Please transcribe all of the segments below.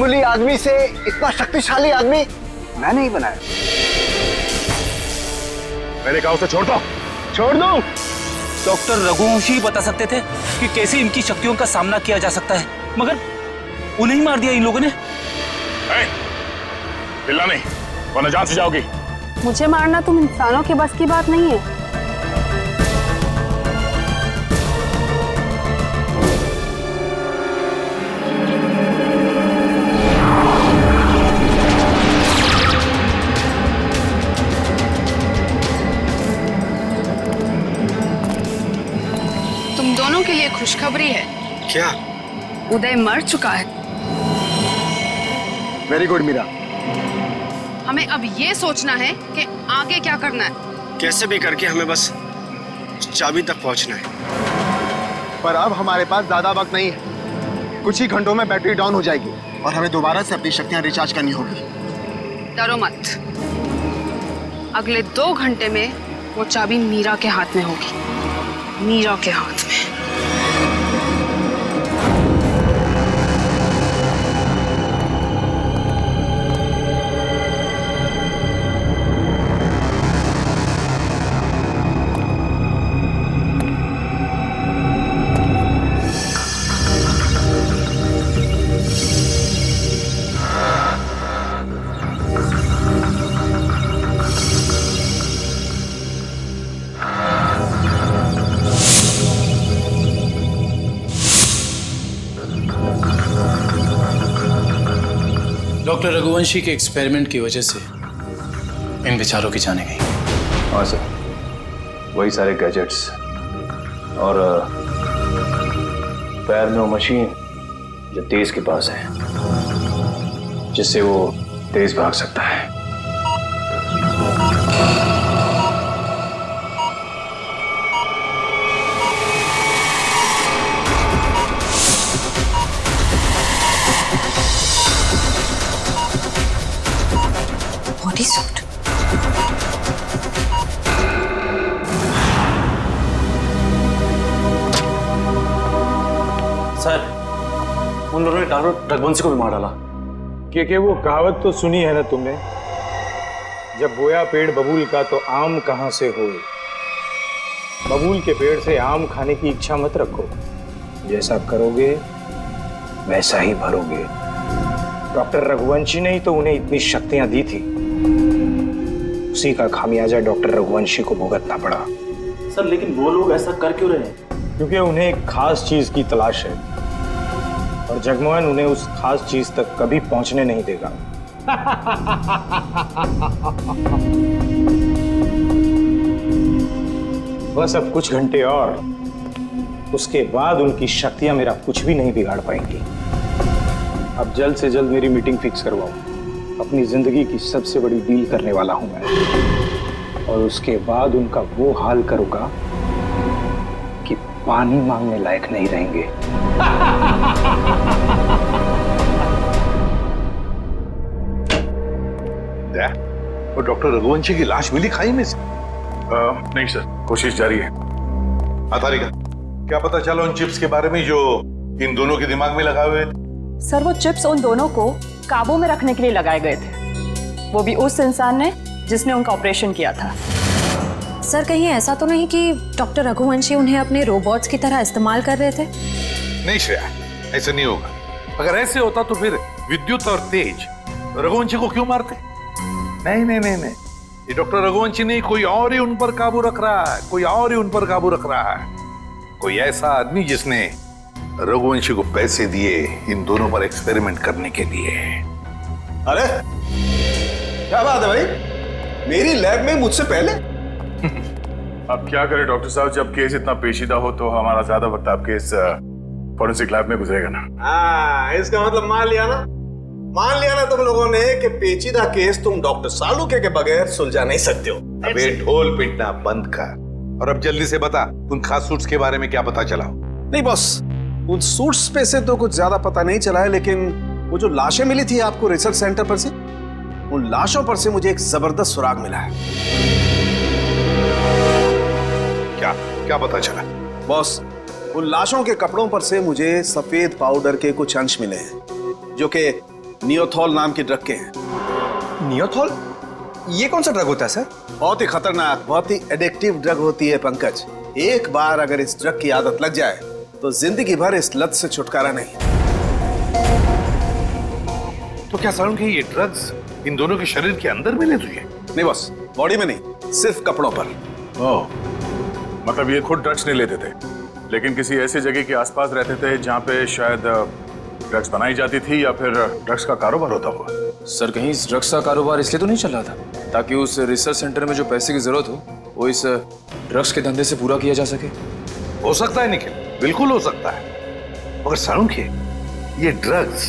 मामूली आदमी से इतना शक्तिशाली आदमी मैं नहीं बनाया। मैंने कहा उसे छोड़ दो। छोड़ दो? डॉक्टर रघुवंशी बता सकते थे कि कैसे इनकी शक्तियों का सामना किया जा सकता है, मगर उन्हें ही मार दिया इन लोगों ने। चिल्ला नहीं वरना जान से जाओगी। मुझे मारना तुम इंसानों के बस की बात नहीं है। तुम दोनों के लिए खुशखबरी है। क्या? उदय मर चुका है। Very good Meera. हमें अब ये सोचना है कि आगे क्या करना है। कैसे भी करके हमें बस चाबी तक पहुंचना है। पर अब हमारे पास ज्यादा वक्त नहीं है। कुछ ही घंटों में बैटरी डाउन हो जाएगी और हमें दोबारा से अपनी शक्तियां रिचार्ज करनी होगी। डरो मत, अगले 2 घंटे में वो चाबी मीरा के हाथ में होगी। मीरा के हाथ में। डॉक्टर रघुवंशी के एक्सपेरिमेंट की वजह से इन विचारों की जाने गई। हाँ सर, वही सारे गैजेट्स और पैर में वो मशीन जो तेज के पास है, जिससे वो तेज भाग सकता है। Body suit. सर, उन लोगों ने डॉक्टर रघुवंशी को भी मार डाला। कि वो कहावत तो सुनी है ना तुमने, जब बोया पेड़ बबूल का तो आम कहां से हो। बबूल के पेड़ से आम खाने की इच्छा मत रखो, जैसा करोगे वैसा ही भरोगे। डॉक्टर रघुवंशी ने ही तो उन्हें इतनी शक्तियां दी थी, उसी का खामियाजा डॉक्टर रघुवंशी को भुगतना पड़ा। सर, लेकिन वो लोग ऐसा कर क्यों रहे हैं? क्योंकि उन्हें एक खास चीज की तलाश है और जगमोहन उन्हें उस खास चीज तक कभी पहुंचने नहीं देगा। बस अब कुछ घंटे और, उसके बाद उनकी शक्तियां मेरा कुछ भी नहीं बिगाड़ पाएंगी। अब जल्द से जल्द मेरी मीटिंग फिक्स करवाओ। अपनी जिंदगी की सबसे बड़ी डील करने वाला हूं मैं, और उसके बाद उनका वो हाल करूंगा कि पानी मांगने लायक नहीं रहेंगे। वो डॉक्टर रघुवंशी की लाश मिली खाई में से? नहीं सर, कोशिश जारी है। तारिका, क्या पता चला उन चिप्स के बारे में जो इन दोनों के दिमाग में लगाए हुए थे? सर, वो चिप्स उन दोनों को काबू में रखने के लिए लगाए गए थे, वो भी उस इंसान ने जिसने उनका ऑपरेशन किया था। सर, कहीं ऐसा तो नहीं कि डॉक्टर रघुवंशी उन्हें अपने रोबोट्स की तरह इस्तेमाल कर रहे थे? नहीं श्रेया, ऐसा नहीं होगा। अगर ऐसे होता तो फिर विद्युत और तेज रघुवंशी को क्यों मारते? नहीं नहीं नहीं नहीं, ये डॉक्टर रघुवंशी नहीं, कोई और ही उन पर काबू रख रहा है, कोई और ही उन पर काबू रख रहा है। कोई ऐसा आदमी जिसने रघुवंशी को पैसे दिए इन दोनों पर एक्सपेरिमेंट करने के लिए। अरे क्या बात है भाई, मेरी लैब में मुझसे पहले। अब क्या करें डॉक्टर साहब, जब केस इतना पेचीदा हो तो हमारा ज्यादा वक्त आपके इस फॉरेंसिक लैब में गुजरेगा ना। हाँ, इसका मतलब मान लिया ना तुम लोगों ने कि पेचीदा केस तुम डॉक्टर सालुके के बगैर सुलझा नहीं सकते हो। अबे ढोल पिटना बंद कर और अब जल्दी से बता, उन खास सूट्स के बारे में क्या पता चला? नहीं बॉस, उन सूट्स पे से तो कुछ ज्यादा पता नहीं चला है, लेकिन वो जो लाशें मिली थी आपको रिसर्च सेंटर पर से, उन लाशों पर से मुझे एक जबरदस्त सुराग मिला है। क्या क्या पता चला? बॉस, उन लाशों के कपड़ों पर से मुझे सफेद पाउडर के कुछ अंश मिले हैं, जो कि नियोथॉल नाम के ड्रग के हैं। नियोथॉल? ये कौन सा ड्रग होता है सर? बहुत ही खतरनाक, बहुत ही एडिक्टिव ड्रग होती है पंकज। एक बार अगर इस ड्रग की आदत लग जाए तो जिंदगी भर इस लत से छुटकारा नहीं। तो क्या सारुण के ये ड्रग्स इन दोनों के शरीर के अंदर मिले तुझे? नहीं बॉस, बॉडी में नहीं, सिर्फ कपड़ों पर। ओह, मतलब ये खुद ड्रग्स नहीं लेते थे, लेकिन किसी ऐसी जगह के आसपास रहते थे जहाँ पे शायद ड्रग्स बनाई जाती थी या फिर ड्रग्स का कारोबार होता हुआ। सर कहीं इस ड्रग्स का कारोबार इसलिए तो नहीं चल रहा था ताकि उस रिसर्च सेंटर में जो पैसे की जरूरत हो वो इस ड्रग्स के धंधे से पूरा किया जा सके? हो सकता है निखिल, बिल्कुल हो सकता है। मगर सारुण के ये ड्रग्स,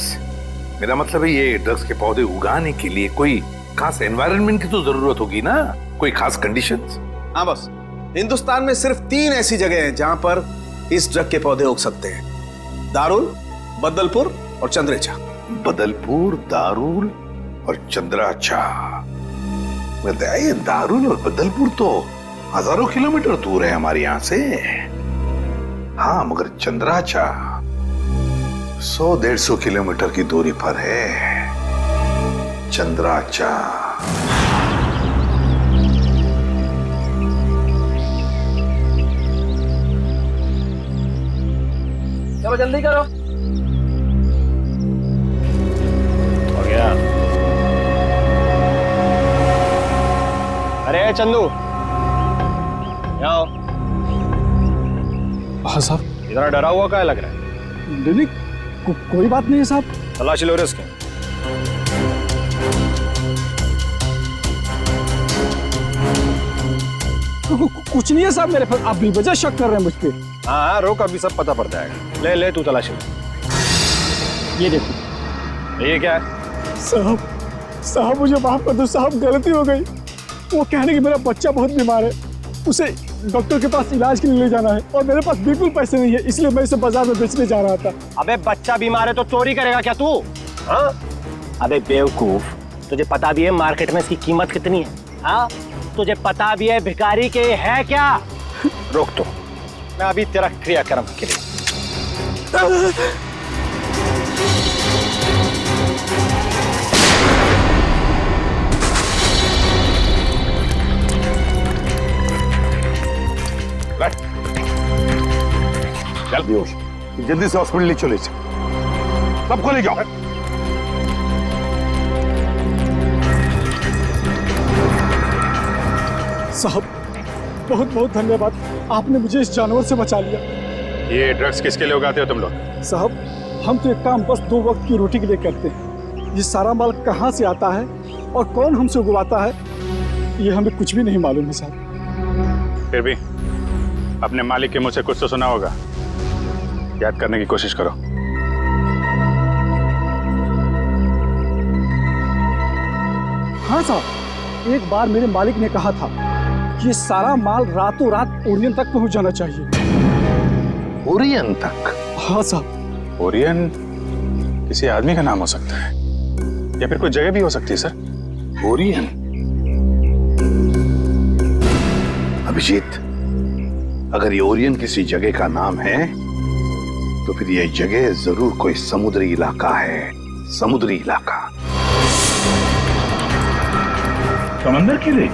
मेरा मतलब है ये ड्रग्स के पौधे उगाने के लिए कोई खास एनवायरनमेंट की तो जरूरत होगी ना, कोई खास कंडीशंस? हाँ बस, हिंदुस्तान में सिर्फ 3 ऐसी जगह हैं जहां पर इस ड्रग के पौधे उग सकते हैं। दारुल, बदलपुर और चंद्रेचा। बदलपुर, दारुल और चंद्राचा। बताइए, दारुल और बदलपुर तो हजारों किलोमीटर दूर है हमारे यहाँ से। हाँ, मगर चंद्राचा 100-150 किलोमीटर की दूरी पर है। चंद्राचा। चलो जल्दी करो। हो गया। अरे चंदू, आओ। हाँ साहब। इतना डरा हुआ क्या लग रहा है? नहीं, कोई बात नहीं है साहब। तलाशी लो इसके। कुछ नहीं है साहब मेरे पास, आप बेवजह शक कर रहे हैं मुझ पे। हाँ, रोक, अभी सब पता पड़ जाएगा। ले ले, तू तलाशी ले। ये देखो। ये क्या है? साहब मुझे माफ कर दो साहब, गलती हो गई। वो कहने कि मेरा बच्चा बहुत बीमार है, उसे डॉक्टर के पास इलाज के लिए ले जाना है और मेरे पास बिल्कुल पैसे नहीं है, इसलिए मैं इसे बाजार में बेचने जा रहा था। अबे बच्चा बीमार है तो चोरी करेगा क्या तू? हाँ? अबे बेवकूफ, तुझे पता भी है मार्केट में इसकी कीमत कितनी है? हाँ? तुझे पता भी है भिखारी के है क्या? रोक तो, मैं अभी तेरा क्रियाक्रम के लिए। चल बेहोश, जल्दी से हॉस्पिटल ले चले, सबको ले जाओ। साहब बहुत बहुत धन्यवाद, आपने मुझे इस जानवर से बचा लिया। ये ड्रग्स किसके लिए उगाते हो तुम लोग? साहब हम तो एक काम बस 2 वक्त की रोटी के लिए करते हैं। ये सारा माल कहाँ से आता है और कौन हमसे उगवाता है, ये हमें कुछ भी नहीं मालूम है साहब। फिर भी अपने मालिक के मुंह से कुछ तो सुना होगा, याद करने की कोशिश करो। हाँ साहब, एक बार मेरे मालिक ने कहा था कि ये सारा माल रातों रात ओरियन तक पहुंच जाना चाहिए। ओरियन तक? हाँ साहब। ओरियन किसी आदमी का नाम हो सकता है या फिर कोई जगह भी हो सकती है सर। ओरियन? अभिजीत, अगर ये ओरियन किसी जगह का नाम है तो फिर यह जगह जरूर कोई समुद्री इलाका है। समुद्री इलाका। समंदर के लिए?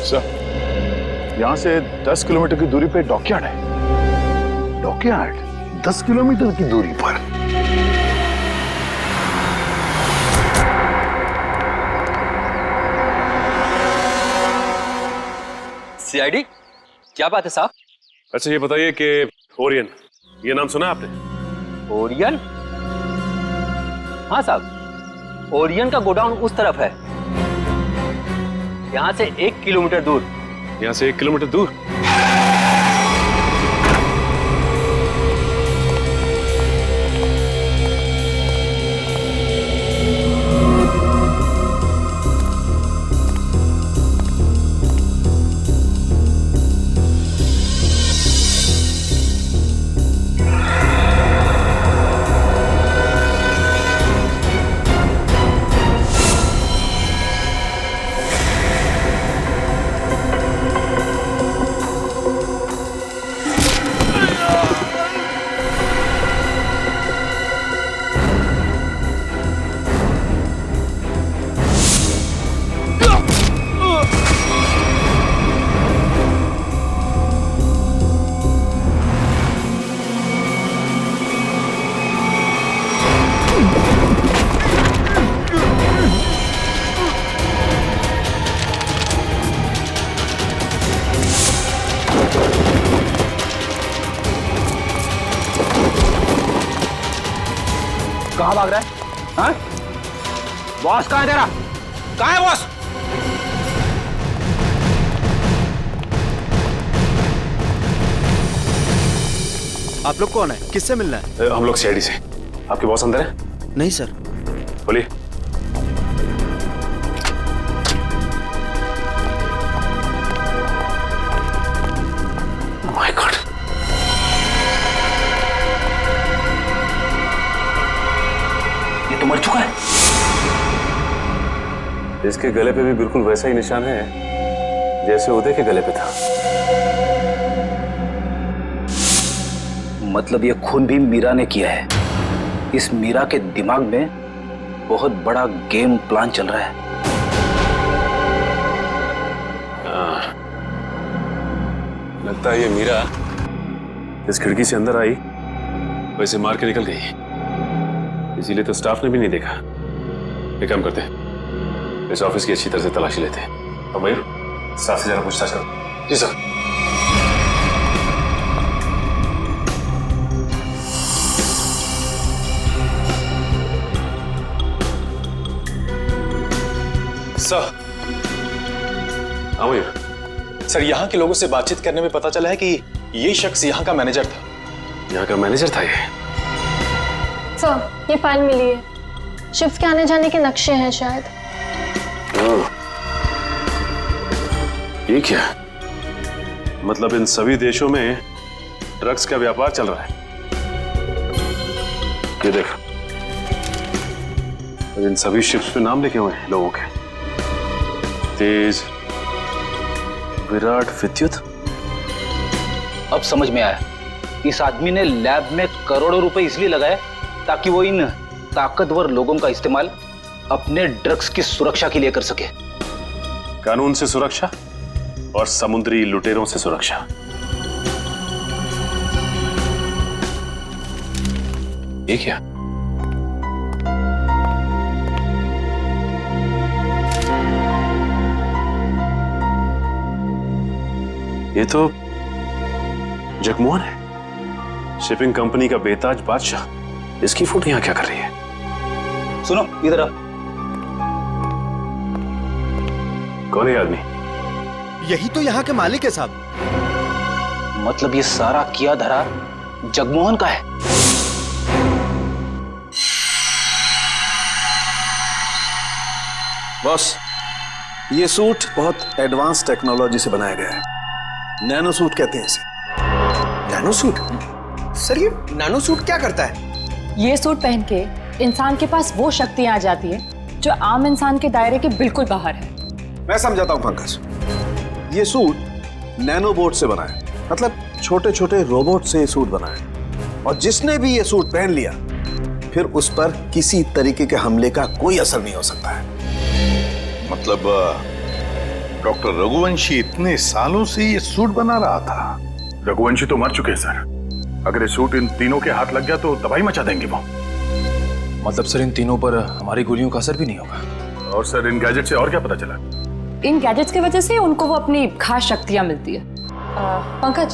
सर, यहां से 10 किलोमीटर की दूरी पे डॉकयार्ड है। डॉकयार्ड 10 किलोमीटर की दूरी पर? सीआईडी, क्या बात है साहब? अच्छा ये बताइए कि ओरियन, ये नाम सुना आपने? ओरियन? हाँ साहब, ओरियन का गोडाउन उस तरफ है, यहाँ से 1 किलोमीटर दूर। यहाँ से 1 किलोमीटर दूर? कहाँ भाग रहा है? हाँ? बॉस कहाँ है तेरा? कहाँ है बॉस? आप लोग कौन है? किससे मिलना है? हम लोग सीआईडी से। आपके बॉस अंदर है? नहीं सर। बोलिए। माय गॉड, ये तो मर चुका है। इसके गले पे भी बिल्कुल वैसा ही निशान है जैसे उदय के गले पे था। मतलब ये खून भी मीरा ने किया है। इस मीरा के दिमाग में बहुत बड़ा गेम प्लान चल रहा है। लगता है ये मीरा इस खिड़की से अंदर आई, वैसे मार के निकल गई। इसीलिए तो स्टाफ ने भी नहीं देखा। एक काम करते हैं, इस ऑफिस की अच्छी तरह से तलाशी लेते हैं। और मयूर, स्टाफ से जरा पूछताछ करो। जी सर। सर। हाँ मयूर। सर, यहाँ के लोगों से बातचीत करने में पता चला है कि ये शख्स यहाँ का मैनेजर था। यहाँ का मैनेजर था ये? सर, ये फाइल मिली है। शिफ्ट के आने जाने के नक्शे हैं शायद। ये क्या? मतलब इन सभी देशों में ड्रग्स का व्यापार चल रहा है। ये देख, इन सभी शिप्स पे नाम लिखे हुए हैं लोगों के। तेज, विराट, विद्युत। अब समझ में आया। इस आदमी ने लैब में करोड़ों रुपए इसलिए लगाए ताकि वो इन ताकतवर लोगों का इस्तेमाल अपने ड्रग्स की सुरक्षा के लिए कर सके। कानून से सुरक्षा और समुद्री लुटेरों से सुरक्षा। ये क्या? ये तो जगमोहन है, शिपिंग कंपनी का बेताज बादशाह। इसकी फोटो यहां क्या कर रही है? सुनो, इधर आ। कौन है आदमी? यही तो यहाँ के मालिक है साहब। मतलब ये सारा किया धरा जगमोहन का है। बॉस, ये सूट बहुत एडवांस टेक्नोलॉजी से बनाया गया है। नैनो सूट कहते हैं इसे। Nano suit? सर, ये नैनो सूट क्या करता है? ये सूट पहन के इंसान के पास वो शक्तियां आ जाती है जो आम इंसान के दायरे के बिल्कुल बाहर है। मैं समझाता हूं पंकज। ये सूट नैनो बोट से बना है, मतलब छोटे छोटे रोबोट से ये सूट बना है। और जिसने भी ये सूट पहन लिया, फिर उस पर किसी तरीके के हमले का कोई असर नहीं हो सकता है। मतलब डॉक्टर रघुवंशी इतने सालों से ये सूट बना रहा था? रघुवंशी तो मर चुके हैं सर। अगर ये सूट इन तीनों के हाथ लग गया तो तबाही मचा देंगे वो। मतलब सर, इन तीनों पर हमारी गोलियों का असर भी नहीं होगा? और सर, इन गैजेट से और क्या पता चला? इन गैजेट्स की वजह से उनको वो अपनी खास शक्तियां मिलती है। पंकज,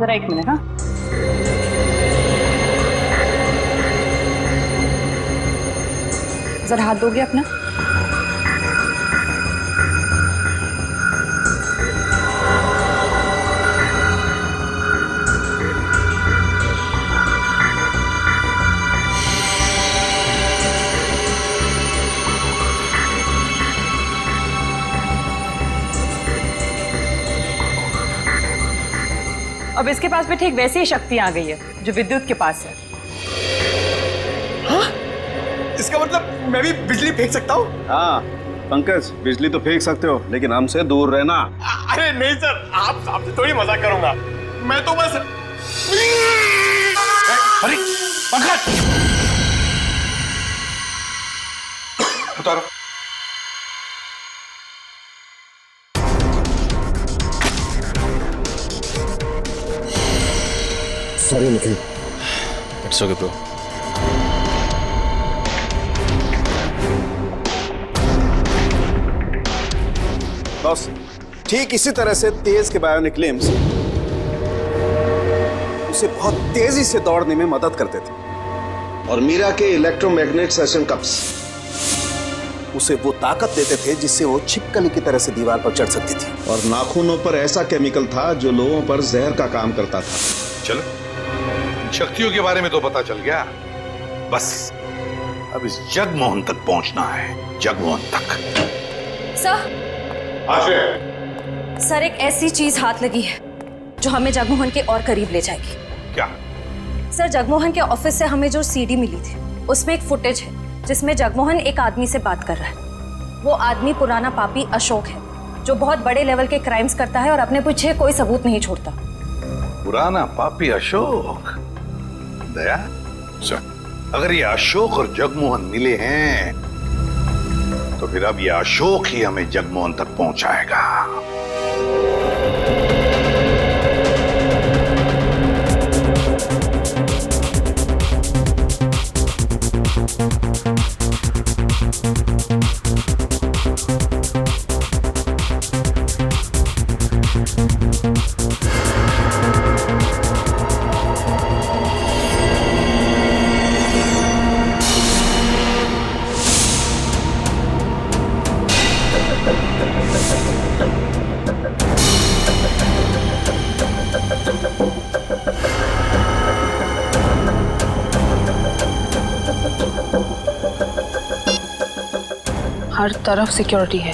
जरा एक मिनट। हाँ, जरा हाथ दोगे अपना? अब इसके पास भी ठीक वैसी ही शक्ति आ गई है जो विद्युत के पास है। हाँ? इसका मतलब मैं भी बिजली फेंक सकता हूँ? हाँ पंकज, बिजली तो फेंक सकते हो, लेकिन हमसे दूर रहना। अरे नहीं सर, आप आपसे थोड़ी मजाक करूंगा। मैं तो बस। अरे पंकज, उतारो। Sorry Nikhil. It's okay bro. Boss, ठीक इसी तरह से तेज के बायोनिक लिम्स उसे बहुत तेजी से दौड़ने में मदद करते थे। और मीरा के इलेक्ट्रोमैग्नेट सेशन कप्स उसे वो ताकत देते थे जिससे वो छिपकली की तरह से दीवार पर चढ़ सकती थी। और नाखूनों पर ऐसा केमिकल था जो लोगों पर जहर का काम करता था। चलो, शक्तियों के बारे में तो पता चल गया, बस अब इस जगमोहन तक पहुंचना है, जगमोहन तक। सर एक ऐसी चीज हाथ लगी है जो हमें जगमोहन के और करीब ले जाएगी। क्या? सर जगमोहन के ऑफिस से हमें जो सीडी मिली थी उसमें एक फुटेज है जिसमें जगमोहन एक आदमी से बात कर रहा है। वो आदमी पुराना पापी अशोक है जो बहुत बड़े लेवल के क्राइम्स करता है और अपने पीछे कोई सबूत नहीं छोड़ता। पुराना पापी अशोक? दया, अगर ये अशोक और जगमोहन मिले हैं तो फिर अब ये अशोक ही हमें जगमोहन तक पहुंचाएगा। हर तरफ सिक्योरिटी है,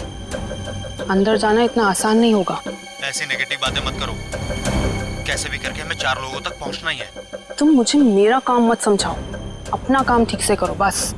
अंदर जाना इतना आसान नहीं होगा। ऐसी नेगेटिव बातें मत करो, कैसे भी करके हमें 4 लोगों तक पहुंचना ही है। तुम मुझे मेरा काम मत समझाओ, अपना काम ठीक से करो बस।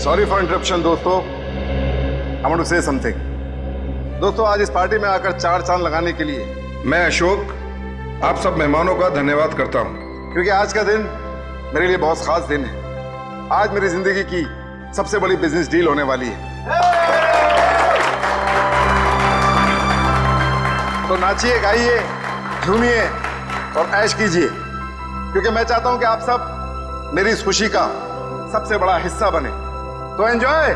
सॉरी फॉर इंटरप्शन दोस्तों, I want to say something. दोस्तों आज इस पार्टी में आकर 4 चांद लगाने के लिए मैं अशोक आप सब मेहमानों का धन्यवाद करता हूं, क्योंकि आज का दिन मेरे लिए बहुत खास दिन है। आज मेरी जिंदगी की सबसे बड़ी बिजनेस डील होने वाली है। तो नाचिए, गाइए, झूमिए और ऐश कीजिए, क्योंकि मैं चाहता हूं कि आप सब मेरी इस खुशी का सबसे बड़ा हिस्सा बने। तो एंजॉय।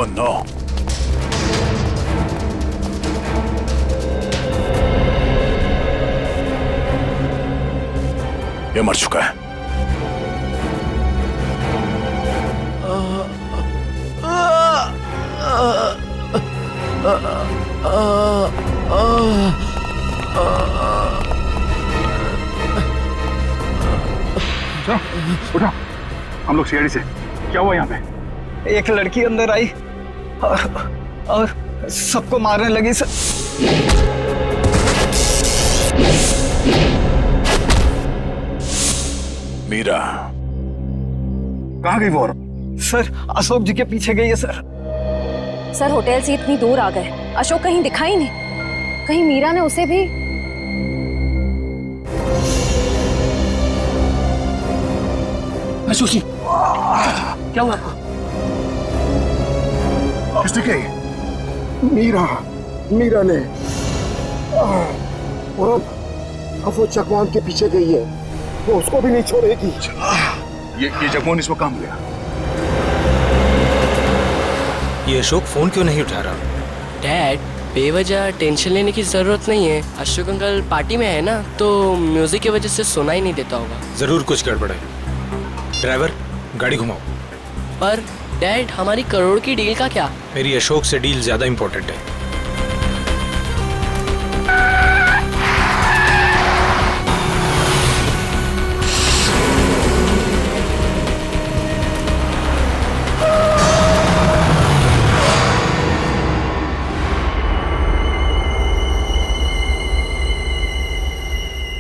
Oh no. ये मर चुका है। उठा, हम लोग सीआईडी से। क्या हुआ यहाँ पे? एक लड़की अंदर आई और सबको मारने लगी सर। मीरा कहाँ गई वो? सर अशोक जी के पीछे गई है सर। सर होटल से इतनी दूर आ गए, अशोक कहीं दिखाई नहीं। कहीं मीरा ने उसे भी। अशोक जी, क्या हुआ आपको? किसने कही? मीरा ने। और अब वो जगमोहन के पीछे गई है, वो उसको भी नहीं छोड़ेगी। ये जगमोहन इसमें काम गया। ये अशोक फोन क्यों नहीं उठा रहा? डैड, बेवजह टेंशन लेने की जरूरत नहीं है। अशोक अंकल पार्टी में है ना, तो म्यूजिक की वजह से सुना ही नहीं देता होगा। जरूर कुछ गड़बड़ है। ड्राइवर, गाड़ी घुमाओ। पर डैड, हमारी करोड़ की डील का क्या? मेरी अशोक से डील ज्यादा इंपॉर्टेंट है।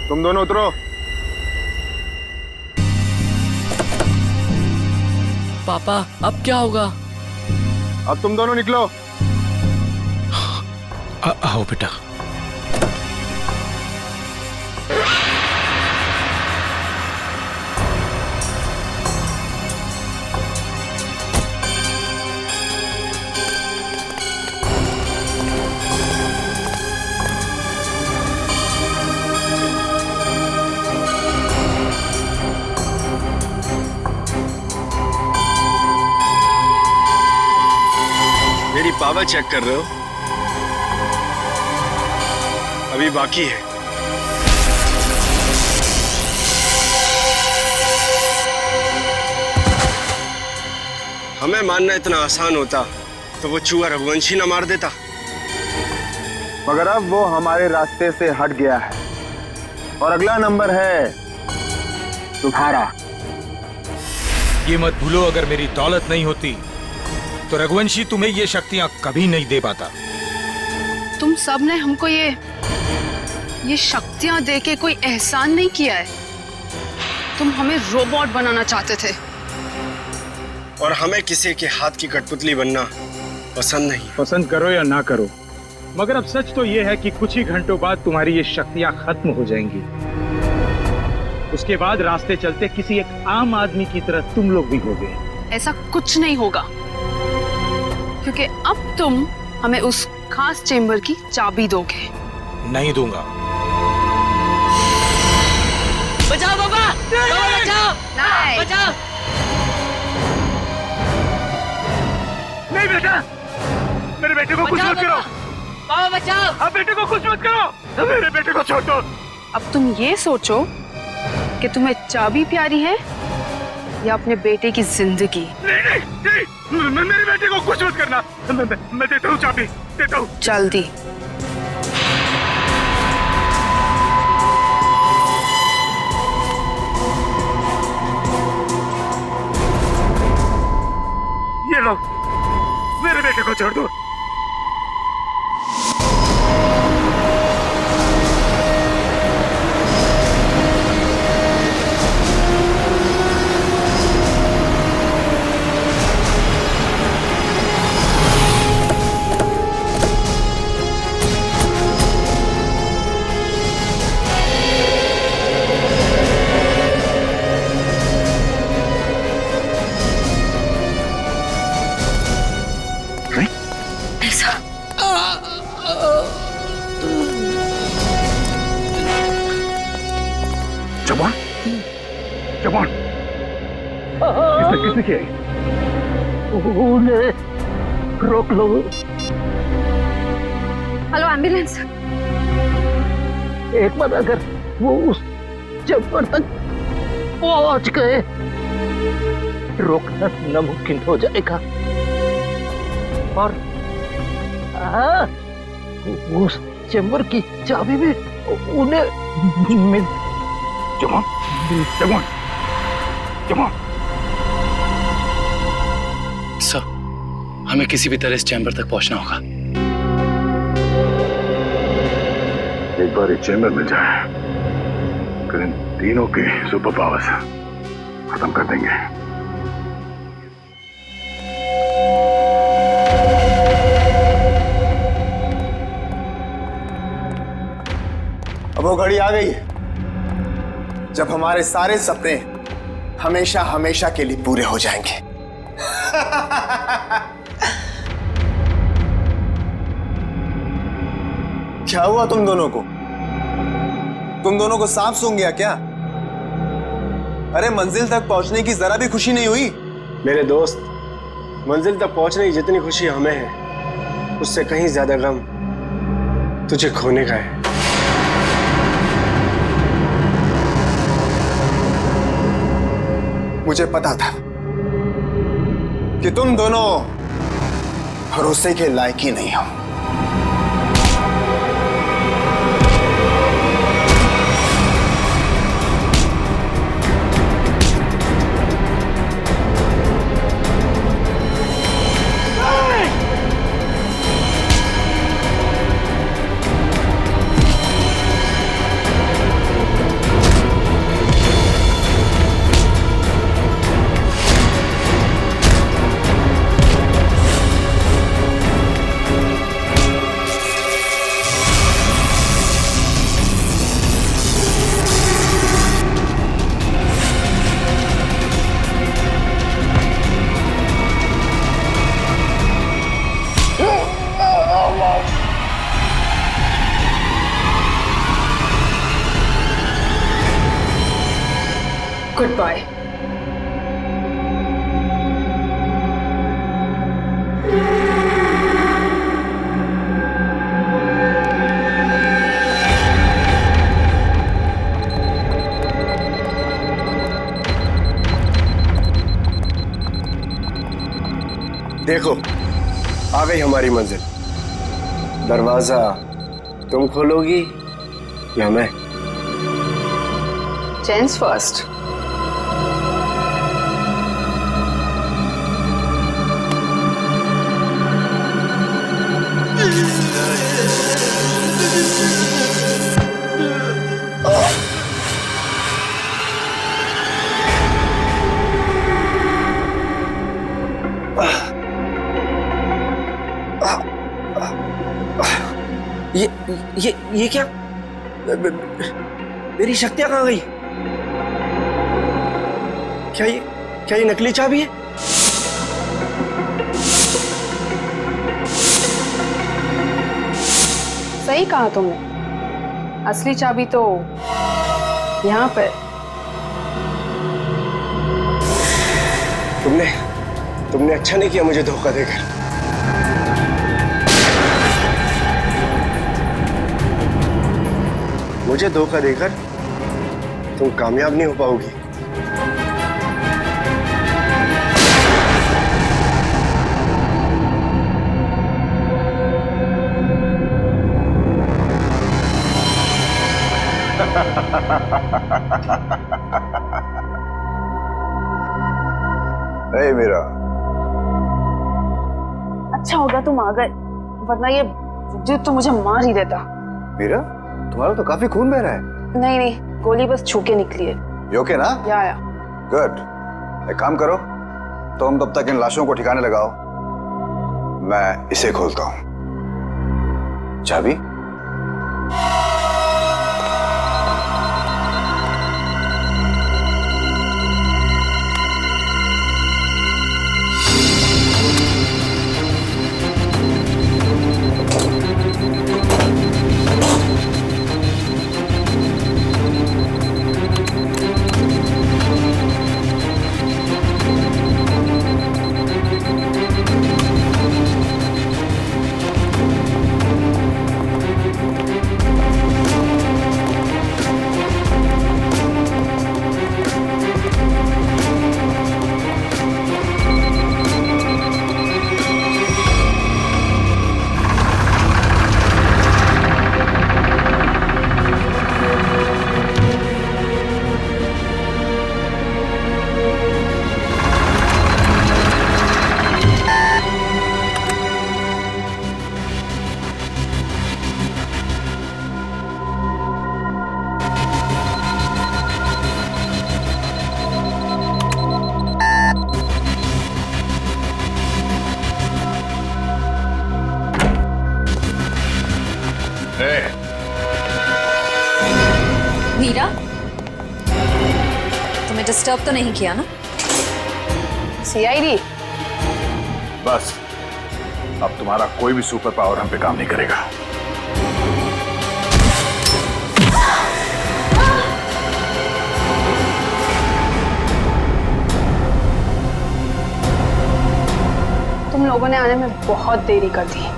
तुम दोनों उतरो। पापा, अब क्या होगा? अब तुम दोनों निकलो। आओ बेटा। मेरी पावर चेक कर रहे हो? अभी बाकी है। हमें मारना इतना आसान होता तो वो चूहा रघुवंशी ना मार देता। मगर अब वो हमारे रास्ते से हट गया है और अगला नंबर है तुम्हारा। ये मत भूलो, अगर मेरी दौलत नहीं होती तो रघुवंशी तुम्हें ये शक्तियां कभी नहीं दे पाता। तुम सब ने हमको ये शक्तियां दे के कोई एहसान नहीं किया है। तुम हमें रोबोट बनाना चाहते थे। और हमें किसी के हाथ की कठपुतली बनना पसंद नहीं। पसंद करो या ना करो, मगर अब सच तो ये है कि कुछ ही घंटों बाद तुम्हारी ये शक्तियां खत्म हो जाएंगी। उसके बाद रास्ते चलते किसी एक आम आदमी की तरह तुम लोग भी होगे। ऐसा कुछ नहीं होगा, क्योंकि अब तुम हमें उस खास चेंबर की चाबी दोगे। नहीं दूंगा। बचाओ पापा! पापा बचाओ! नहीं। बचाओ! नहीं बेटा, मेरे बेटे को कुछ मत करो। पापा बचाओ! अब बेटे को कुछ मत करो, मेरे बेटे को छोड़ दो। अब तुम ये सोचो कि तुम्हें चाबी प्यारी है या अपने बेटे की जिंदगी। नहीं, मेरे बेटे को कुछ मत करना। मैं देता हूँ चाबी, देता हूँ। जल्दी। ये लो, मेरे बेटे को छोड़ दो। किसने किया? रोक लो। Hello ambulance. एक बार अगर वो उस चैम्बर तक पहुंच गए, रोकना नामुमकिन हो जाएगा। और उस चैम्बर की चाबी भी उन्हें मिल। सर, हमें किसी भी तरह इस चैम्बर तक पहुंचना होगा। एक बार इस चैम्बर में जाए, फिर इन तीनों के सुपर पावर्स खत्म कर देंगे। अब वो घड़ी आ गई है जब हमारे सारे सपने हमेशा हमेशा के लिए पूरे हो जाएंगे। क्या हुआ तुम दोनों को? तुम दोनों को सांप सूंघ गया क्या? अरे मंजिल तक पहुंचने की जरा भी खुशी नहीं हुई? मेरे दोस्त, मंजिल तक पहुंचने की जितनी खुशी हमें है, उससे कहीं ज्यादा गम तुझे खोने का है। मुझे पता था कि तुम दोनों भरोसे के लायक ही नहीं हो। Goodbye. देखो, आ गई हमारी मंजिल। दरवाजा तुम खोलोगी या मैं? Gents first. ये क्या? मेरी शक्तियां कहाँ गई? क्या ये नकली चाबी है? सही कहा तुमने, असली चाबी तो यहाँ पर। तुमने अच्छा नहीं किया मुझे धोखा देकर। मुझे धोखा देकर तुम कामयाब नहीं हो पाओगी। नहीं मीरा, अच्छा होगा तुम आ गए, वरना ये विद्युत तो मुझे मार ही देता। मीरा, तुम्हारा तो काफी खून बह रहा है। नहीं नहीं, गोली बस छू के निकली है। You okay ना? या। गुड। एक काम करो, तुम तब तक इन लाशों को ठिकाने लगाओ, मैं इसे खोलता हूं। चाबी? डिस्टर्ब तो नहीं किया ना? सीआईडी, बस अब तुम्हारा कोई भी सुपर पावर हम पे काम नहीं करेगा। तुम लोगों ने आने में बहुत देरी कर दी।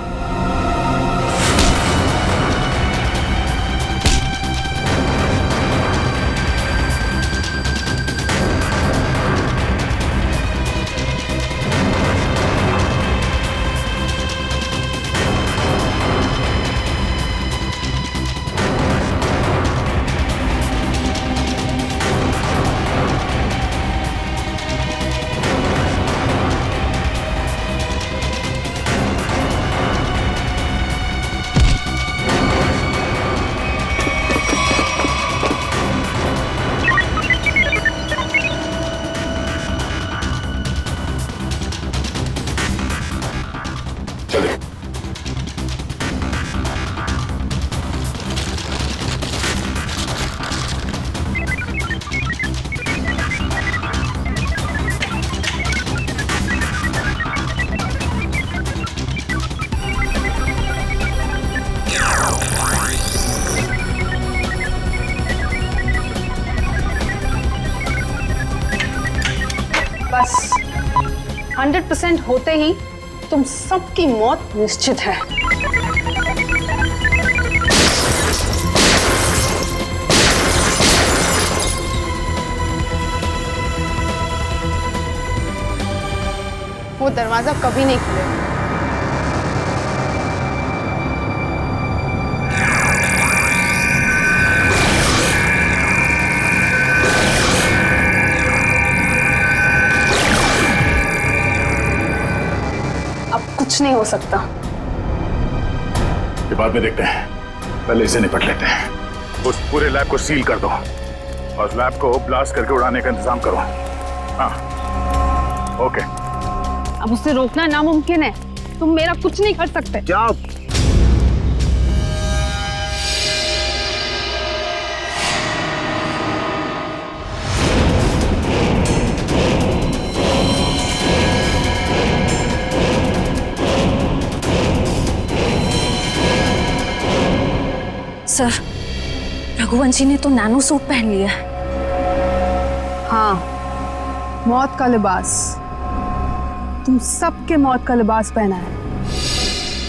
बस 100% होते ही तुम सबकी मौत निश्चित है। वो दरवाजा कभी नहीं खुलेगा। कुछ नहीं हो सकता। ये बाद में देखते हैं, पहले इसे निपट लेते हैं। उस पूरे लैब को सील कर दो और लैब को ब्लास्ट करके उड़ाने का इंतजाम करो। हाँ, ओके। अब उसे रोकना नामुमकिन है। तुम मेरा कुछ नहीं कर सकते। जाओ। सर, रघुवंशी ने तो नैनो सूट पहन लिया है। हाँ, मौत का लिबास। तुम सबके मौत का लिबास पहना है।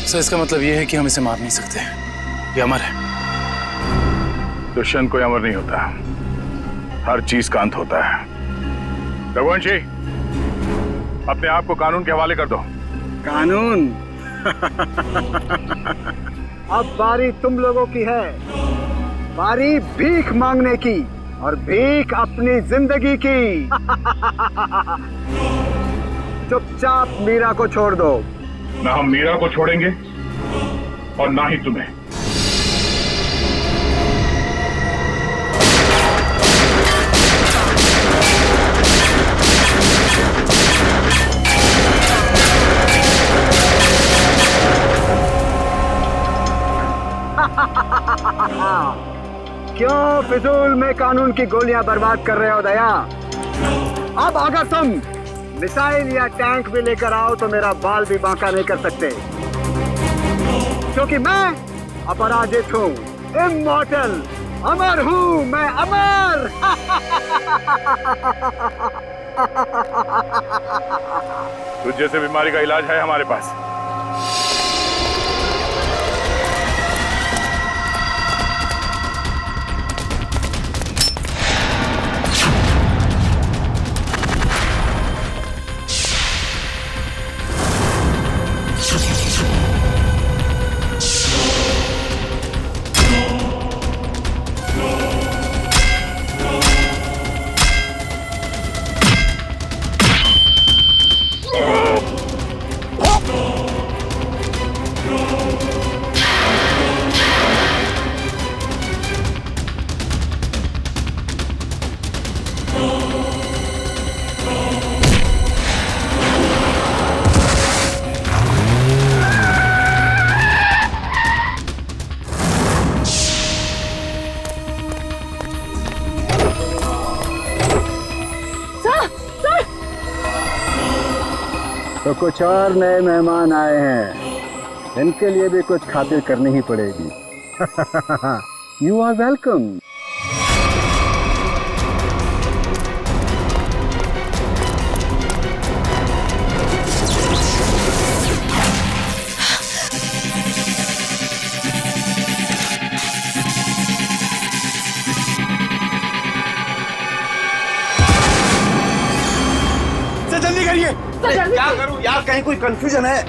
सर, इसका मतलब ये है कि हम इसे मार नहीं सकते। ये अमर है। दुष्यंत कोई अमर नहीं होता, हर चीज का अंत होता है। रघुवंशी, अपने आप को कानून के हवाले कर दो। कानून? अब बारी तुम लोगों की है। बारी भीख मांगने की, और भीख अपनी जिंदगी की। चुपचाप मीरा को छोड़ दो। ना हम मीरा को छोड़ेंगे और ना ही तुम्हें। क्यों फिजूल में कानून की गोलियां बर्बाद कर रहे हो दया? अब अगर तुम मिसाइल या टैंक भी लेकर आओ तो मेरा बाल भी बांका नहीं कर सकते, क्योंकि मैं अपराजित हूँ, इमॉर्टल, अमर हूँ मैं, अमर। तुझ जैसे बीमारी का इलाज है हमारे पास। तो कुछ और नए मेहमान आए हैं, इनके लिए भी कुछ खातिर करनी ही पड़ेगी। You are welcome. जल्दी करिए। क्या करूं यार, कहीं कोई कंफ्यूजन है?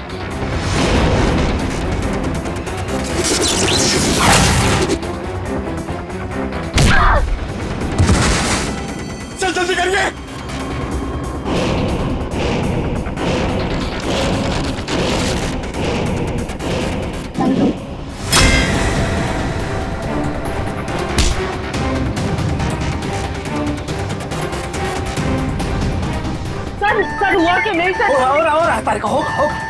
चल जल्दी करिए। सर हुआ कि नहीं सर? और तारिका होगा।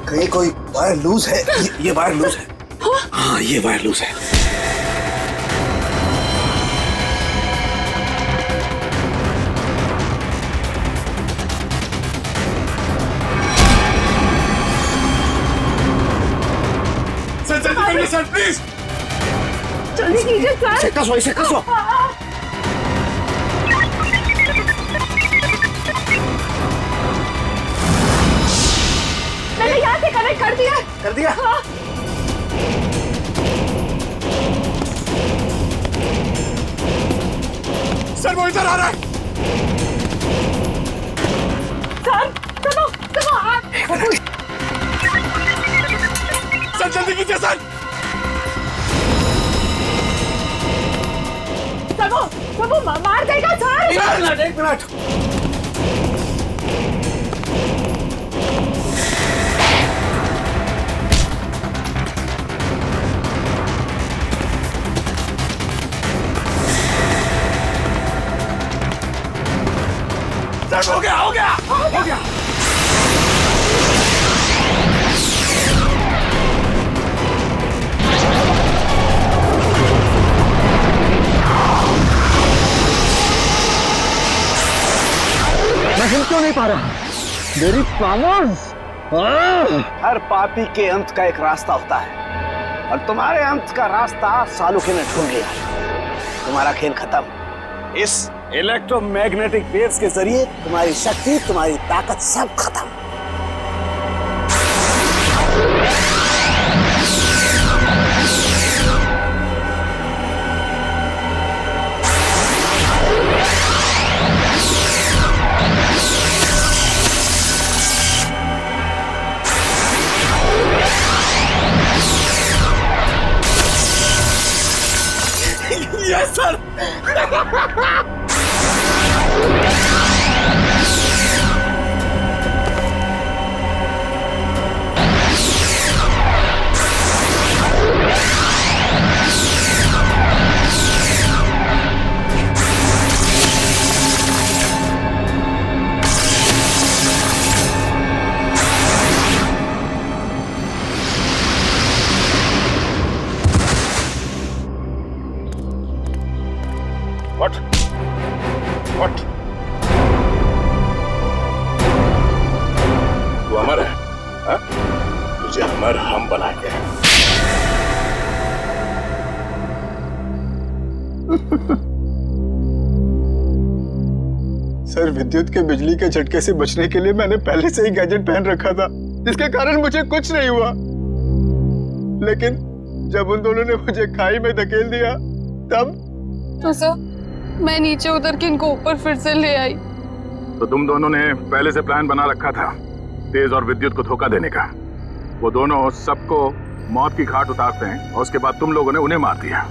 कहीं कोई वायर लूज है। ये वायर लूज है। हाँ ये वायर लूज है। सर जल्दी करिए सर प्लीज। जल्दी कीजिए सर। इसे कसो, इसे कसो। मैंने यहाँ से कनेक्ट कर दिया। कर दिया? हाँ। सर वो इधर आ रहा है। सर सर जल्दी कीजिए सर। वो मार देगा सर। एक मिनट। हो गया। मैं हिल क्यों नहीं पा रहा? मेरी पावर्स। हर पापी के अंत का एक रास्ता होता है और तुम्हारे अंत का रास्ता सालुके ने ढूंढ लिया। तुम्हारा खेल खत्म। इस इलेक्ट्रोमैग्नेटिक वेव्स के जरिए तुम्हारी शक्ति, तुम्हारी ताकत सब खत्म। Yes sir. What? तू अमर है, हाँ? तुझे अमर हम बनाएंगे। सर विद्युत के बिजली के झटके से बचने के लिए मैंने पहले से ही गैजेट पहन रखा था, जिसके कारण मुझे कुछ नहीं हुआ। लेकिन जब उन दोनों ने मुझे खाई में धकेल दिया तब तो सर मैं नीचे उतर के इनको ऊपर फिर से ले आई। तो तुम दोनों ने पहले से प्लान बना रखा था तेज और विद्युत को धोखा देने का। वो दोनों सबको मौत की घाट उतारते हैं और उसके बाद तुम लोगों ने उन्हें मार दिया।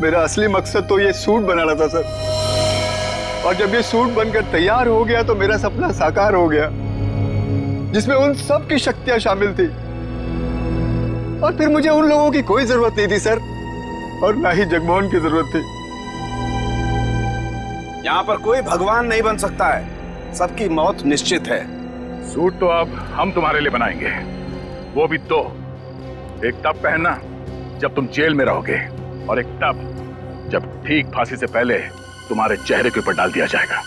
मेरा असली मकसद तो ये सूट बनाना था सर, और जब ये सूट बनकर तैयार हो गया तो मेरा सपना साकार हो गया, जिसमें उन सब की शक्तियां शामिल थी और फिर मुझे उन लोगों की कोई जरूरत नहीं थी सर, और ना ही जगमोहन की जरूरत थी। यहाँ पर कोई भगवान नहीं बन सकता है, सबकी मौत निश्चित है। सूट तो अब हम तुम्हारे लिए बनाएंगे, वो भी दो। एक तब पहनना जब तुम जेल में रहोगे, और एक तब जब ठीक फांसी से पहले तुम्हारे चेहरे के ऊपर डाल दिया जाएगा।